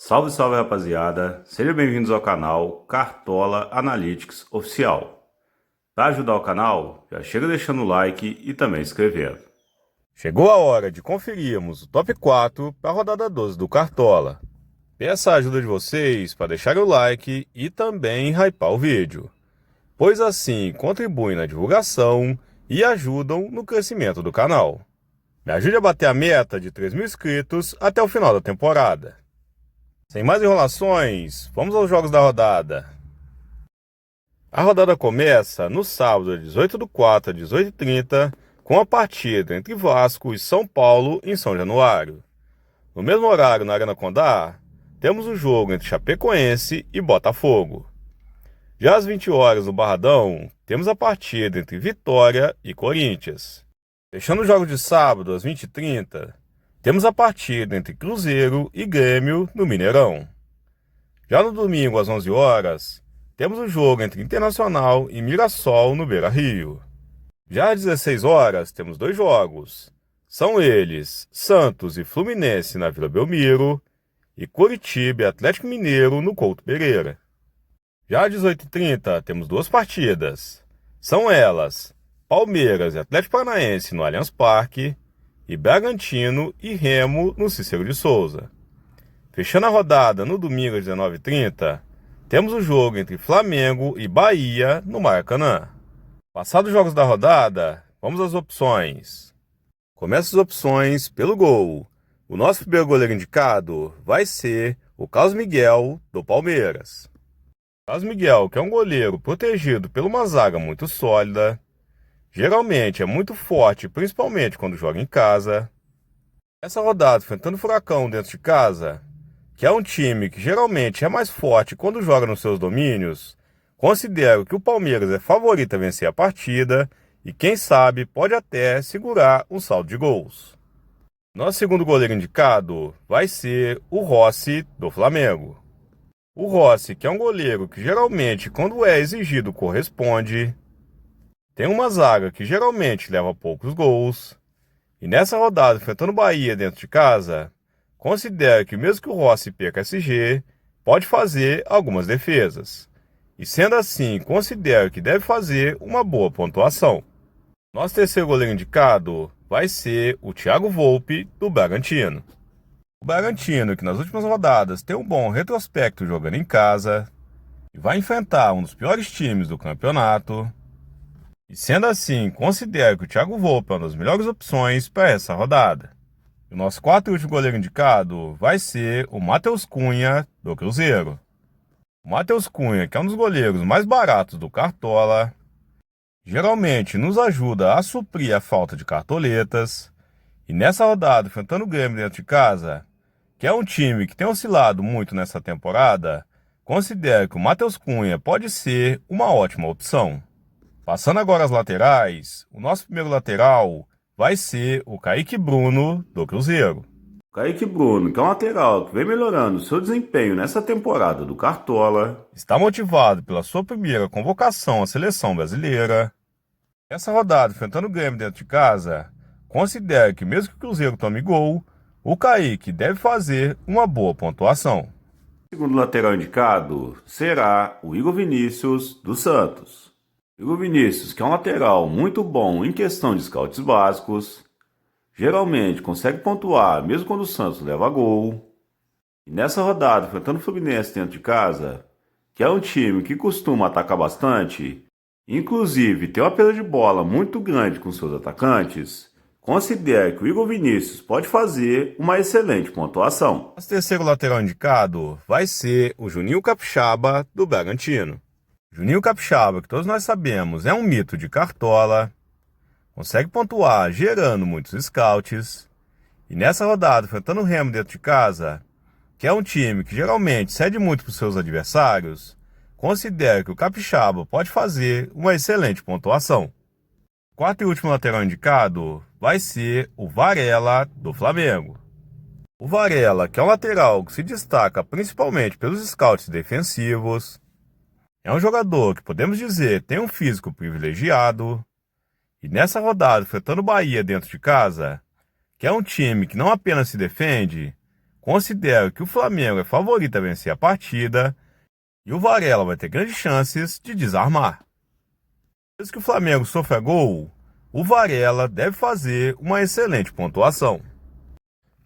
Salve, salve rapaziada, sejam bem-vindos ao canal Cartola Analytics Oficial. Para ajudar o canal, já chega deixando o like e também se inscrevendo. Chegou a hora de conferirmos o top 4 para a rodada 12 do Cartola. Peço a ajuda de vocês para deixarem o like e também hypar o vídeo, pois assim contribuem na divulgação e ajudam no crescimento do canal. Me ajude a bater a meta de 3.000 inscritos até o final da temporada. Sem mais enrolações, vamos aos jogos da rodada. A rodada começa no sábado, 18/4, às 18h30, com a partida entre Vasco e São Paulo em São Januário. No mesmo horário, na Arena Condá, temos o jogo entre Chapecoense e Botafogo. Já às 20 horas no Barradão, temos a partida entre Vitória e Corinthians. Fechando o jogo de sábado, às 20h30, temos a partida entre Cruzeiro e Grêmio no Mineirão. Já no domingo, às 11 horas, temos o jogo entre Internacional e Mirassol no Beira-Rio. Já às 16 horas, temos dois jogos. São eles Santos e Fluminense na Vila Belmiro e Coritiba e Atlético Mineiro no Couto Pereira. Já às 18h30, temos duas partidas. São elas Palmeiras e Atlético Paranaense no Allianz Parque e Bragantino e Remo no Cícero de Souza. Fechando a rodada no domingo às 19h30, temos o jogo entre Flamengo e Bahia no Maracanã. Passados os jogos da rodada, vamos às opções. Começa as opções pelo gol. O nosso primeiro goleiro indicado vai ser o Carlos Miguel, do Palmeiras. Carlos Miguel, que é um goleiro protegido por uma zaga muito sólida, geralmente é muito forte, principalmente quando joga em casa. Essa rodada, enfrentando o Furacão dentro de casa, que é um time que geralmente é mais forte quando joga nos seus domínios, considero que o Palmeiras é favorito a vencer a partida e, quem sabe, pode até segurar um saldo de gols. Nosso segundo goleiro indicado vai ser o Rossi, do Flamengo. O Rossi, que é um goleiro que geralmente, quando é exigido, corresponde, tem uma zaga que geralmente leva poucos gols, e nessa rodada, enfrentando o Bahia dentro de casa, considero que mesmo que o Rossi perca SG, pode fazer algumas defesas. E sendo assim, considero que deve fazer uma boa pontuação. Nosso terceiro goleiro indicado vai ser o Thiago Volpi, do Bragantino. O Bragantino, que nas últimas rodadas tem um bom retrospecto jogando em casa, e vai enfrentar um dos piores times do campeonato. E sendo assim, considero que o Thiago Volpi é uma das melhores opções para essa rodada. O nosso quarto e último goleiro indicado vai ser o Matheus Cunha, do Cruzeiro. O Matheus Cunha, que é um dos goleiros mais baratos do Cartola, geralmente nos ajuda a suprir a falta de cartoletas. E nessa rodada, enfrentando o Grêmio dentro de casa, que é um time que tem oscilado muito nessa temporada, considero que o Matheus Cunha pode ser uma ótima opção. Passando agora às laterais, o nosso primeiro lateral vai ser o Kaique Bruno, do Cruzeiro. O Kaique Bruno, que é um lateral que vem melhorando seu desempenho nessa temporada do Cartola, está motivado pela sua primeira convocação à seleção brasileira. Nessa rodada, enfrentando o Grêmio dentro de casa, considero que mesmo que o Cruzeiro tome gol, o Kaique deve fazer uma boa pontuação. O segundo lateral indicado será o Igor Vinícius, do Santos. Igor Vinícius, que é um lateral muito bom em questão de scouts básicos, geralmente consegue pontuar mesmo quando o Santos leva gol. E nessa rodada, enfrentando o Fluminense dentro de casa, que é um time que costuma atacar bastante, inclusive tem uma perda de bola muito grande com seus atacantes, considero que o Igor Vinícius pode fazer uma excelente pontuação. O terceiro lateral indicado vai ser o Juninho Capixaba, do Bragantino. Juninho Capixaba, que todos nós sabemos, é um mito de Cartola, consegue pontuar gerando muitos scouts, e nessa rodada, enfrentando o Remo dentro de casa, que é um time que geralmente cede muito para os seus adversários, considero que o Capixaba pode fazer uma excelente pontuação. O quarto e último lateral indicado vai ser o Varela, do Flamengo. O Varela, que é um lateral que se destaca principalmente pelos scouts defensivos, é um jogador que podemos dizer tem um físico privilegiado, e nessa rodada, enfrentando o Bahia dentro de casa, que é um time que não apenas se defende, considero que o Flamengo é favorito a vencer a partida e o Varela vai ter grandes chances de desarmar. Desde que o Flamengo sofra gol, o Varela deve fazer uma excelente pontuação.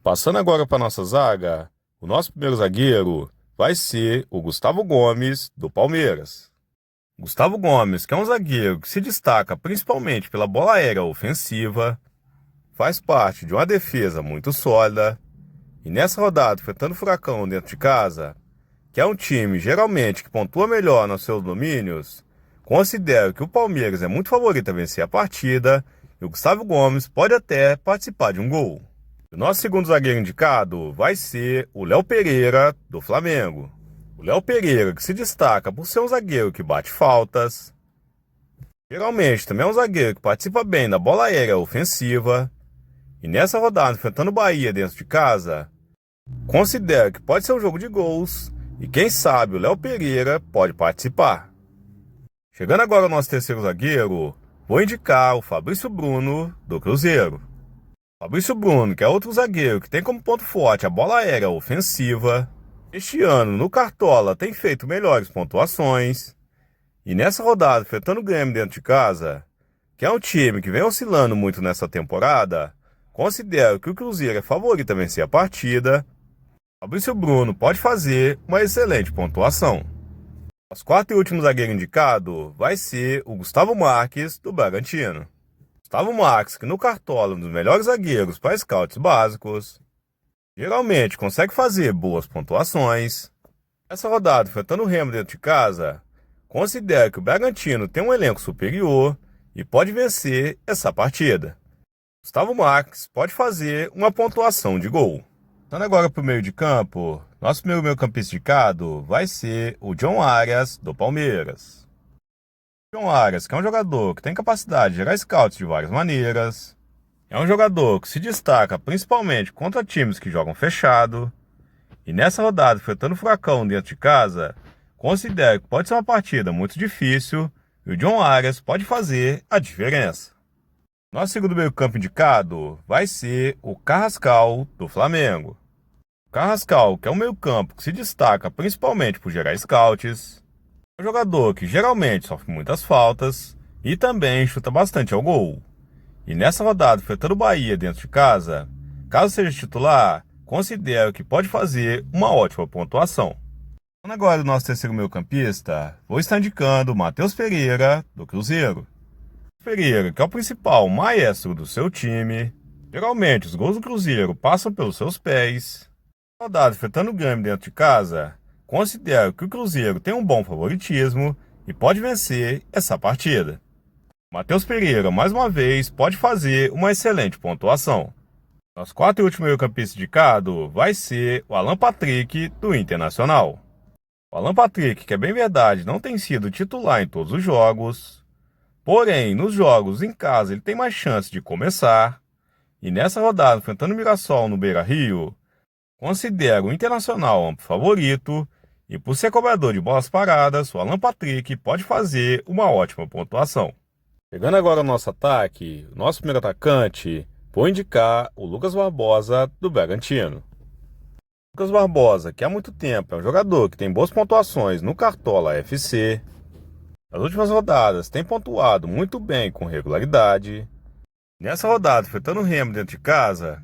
Passando agora para nossa zaga, o nosso primeiro zagueiro vai ser o Gustavo Gomes, do Palmeiras. Gustavo Gomes, que é um zagueiro que se destaca principalmente pela bola aérea ofensiva, faz parte de uma defesa muito sólida, e nessa rodada, enfrentando o Furacão dentro de casa, que é um time geralmente que pontua melhor nos seus domínios, considero que o Palmeiras é muito favorito a vencer a partida e o Gustavo Gomes pode até participar de um gol. O nosso segundo zagueiro indicado vai ser o Léo Pereira, do Flamengo. O Léo Pereira, que se destaca por ser um zagueiro que bate faltas, geralmente também é um zagueiro que participa bem da bola aérea ofensiva, e nessa rodada, enfrentando o Bahia dentro de casa, considero que pode ser um jogo de gols e quem sabe o Léo Pereira pode participar. Chegando agora ao nosso terceiro zagueiro, vou indicar o Fabrício Bruno, do Cruzeiro. Fabrício Bruno, que é outro zagueiro que tem como ponto forte a bola aérea ofensiva, este ano no Cartola tem feito melhores pontuações, e nessa rodada, enfrentando o Grêmio dentro de casa, que é um time que vem oscilando muito nessa temporada, considero que o Cruzeiro é favorito a vencer a partida. Fabrício Bruno pode fazer uma excelente pontuação. Nosso quarto e último zagueiro indicado vai ser o Gustavo Marques, do Bragantino. Gustavo Marques, que no Cartola é um dos melhores zagueiros para scouts básicos, geralmente consegue fazer boas pontuações. Nessa rodada, enfrentando o Remo dentro de casa, considero que o Bragantino tem um elenco superior e pode vencer essa partida. Gustavo Marques pode fazer uma pontuação de gol. Então agora para o meio de campo, nosso primeiro meio-campista indicado vai ser o John Arias, do Palmeiras. John Arias, que é um jogador que tem capacidade de gerar scouts de várias maneiras, é um jogador que se destaca principalmente contra times que jogam fechado, e nessa rodada, enfrentando o Furacão dentro de casa, considero que pode ser uma partida muito difícil e o John Arias pode fazer a diferença. Nosso segundo meio-campo indicado vai ser o Carrascal, do Flamengo. O Carrascal, que é um meio-campo que se destaca principalmente por gerar scouts, é um jogador que geralmente sofre muitas faltas e também chuta bastante ao gol. E nessa rodada, enfrentando o Bahia dentro de casa, caso seja titular, considero que pode fazer uma ótima pontuação. Agora, o nosso terceiro meio-campista, vou estar indicando o Matheus Pereira, do Cruzeiro. Pereira, que é o principal maestro do seu time, geralmente os gols do Cruzeiro passam pelos seus pés. Rodada enfrentando o Grêmio dentro de casa, considero que o Cruzeiro tem um bom favoritismo e pode vencer essa partida. Matheus Pereira, mais uma vez, pode fazer uma excelente pontuação. Nosso quarto e último meio-campista indicado vai ser o Alan Patrick, do Internacional. O Alan Patrick, que é bem verdade, não tem sido titular em todos os jogos, porém, nos jogos em casa ele tem mais chance de começar, e nessa rodada, enfrentando o Mirassol no Beira-Rio, considero o Internacional amplo favorito, e por ser cobrador de bolas paradas, o Alan Patrick pode fazer uma ótima pontuação. Chegando agora ao nosso ataque, o nosso primeiro atacante, vou indicar o Lucas Barbosa, do Bragantino. Lucas Barbosa, que há muito tempo é um jogador que tem boas pontuações no Cartola FC, nas últimas rodadas tem pontuado muito bem com regularidade. Nessa rodada, enfrentando o Remo dentro de casa,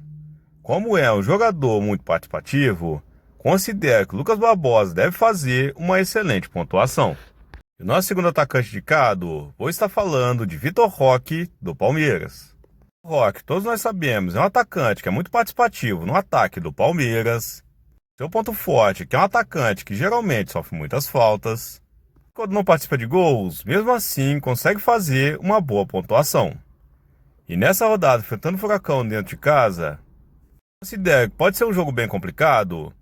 como é um jogador muito participativo, considero que o Lucas Barbosa deve fazer uma excelente pontuação. E o nosso segundo atacante indicado, vou estar falando de Vitor Roque, do Palmeiras. O Roque, todos nós sabemos, é um atacante que é muito participativo no ataque do Palmeiras. Seu ponto forte é que é um atacante que geralmente sofre muitas faltas. Quando não participa de gols, mesmo assim consegue fazer uma boa pontuação. E nessa rodada, enfrentando o Furacão dentro de casa, considero que pode ser um jogo bem complicado.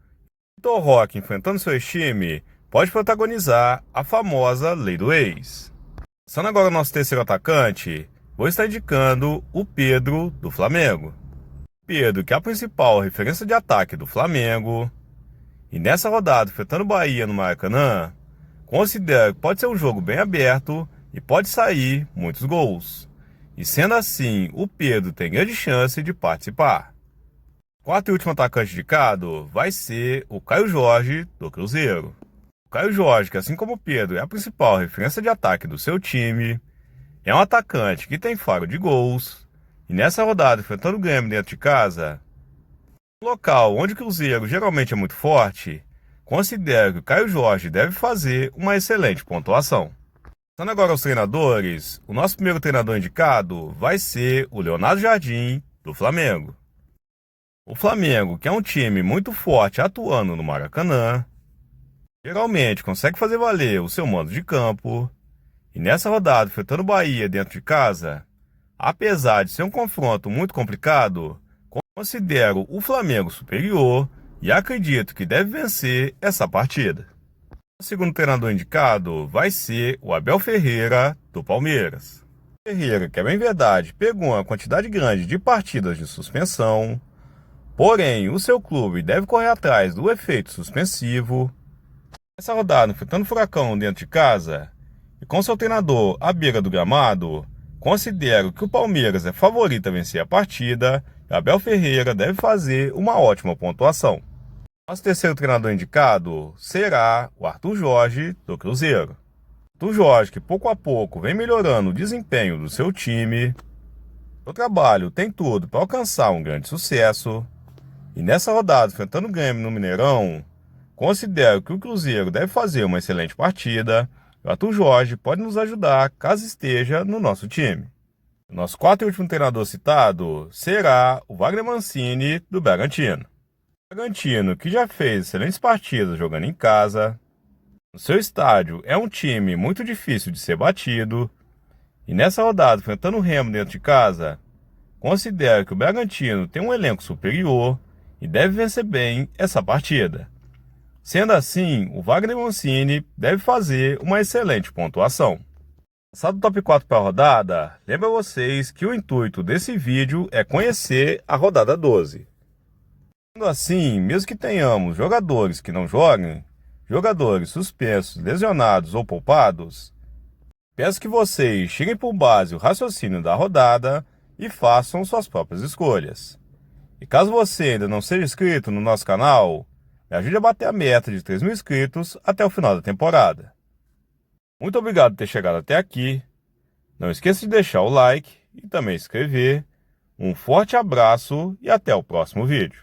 Vitor Roque, enfrentando seu time, pode protagonizar a famosa lei do ex. Passando agora ao nosso terceiro atacante, vou estar indicando o Pedro, do Flamengo. Pedro, que é a principal referência de ataque do Flamengo, e nessa rodada, enfrentando o Bahia no Maracanã, considero que pode ser um jogo bem aberto e pode sair muitos gols. E sendo assim, o Pedro tem grande chance de participar. Quarto e último atacante indicado vai ser o Caio Jorge, do Cruzeiro. O Caio Jorge, que assim como o Pedro, é a principal referência de ataque do seu time, é um atacante que tem faro de gols, e nessa rodada, enfrentando o Grêmio dentro de casa, no local onde o Cruzeiro geralmente é muito forte, considero que o Caio Jorge deve fazer uma excelente pontuação. Passando agora aos treinadores, o nosso primeiro treinador indicado vai ser o Leonardo Jardim, do Flamengo. O Flamengo, que é um time muito forte atuando no Maracanã, geralmente consegue fazer valer o seu mando de campo, e nessa rodada, enfrentando o Bahia dentro de casa, apesar de ser um confronto muito complicado, considero o Flamengo superior e acredito que deve vencer essa partida. O segundo treinador indicado vai ser o Abel Ferreira, do Palmeiras. Ferreira, que é bem verdade, pegou uma quantidade grande de partidas de suspensão, porém o seu clube deve correr atrás do efeito suspensivo. Nessa rodada, enfrentando o Furacão dentro de casa, e com seu treinador à beira do gramado, considero que o Palmeiras é favorito a vencer a partida e Abel Ferreira deve fazer uma ótima pontuação. Nosso terceiro treinador indicado será o Arthur Jorge, do Cruzeiro. Arthur Jorge, que pouco a pouco vem melhorando o desempenho do seu time. O trabalho tem tudo para alcançar um grande sucesso. E nessa rodada, enfrentando o Grêmio no Mineirão, considero que o Cruzeiro deve fazer uma excelente partida. O Arthur Jorge pode nos ajudar caso esteja no nosso time. O nosso quarto e último treinador citado será o Wagner Mancini, do Bragantino. O Bragantino, que já fez excelentes partidas jogando em casa. No seu estádio é um time muito difícil de ser batido. E nessa rodada, enfrentando o Remo dentro de casa, considero que o Bragantino tem um elenco superior e deve vencer bem essa partida. Sendo assim, o Wagner Mancini deve fazer uma excelente pontuação. Passado o top 4 para a rodada, lembra vocês que o intuito desse vídeo é conhecer a rodada 12. Sendo assim, mesmo que tenhamos jogadores que não joguem, jogadores suspensos, lesionados ou poupados, peço que vocês cheguem por base o raciocínio da rodada e façam suas próprias escolhas. E caso você ainda não seja inscrito no nosso canal, me ajude a bater a meta de 3.000 inscritos até o final da temporada. Muito obrigado por ter chegado até aqui. Não esqueça de deixar o like e também se inscrever. Um forte abraço e até o próximo vídeo.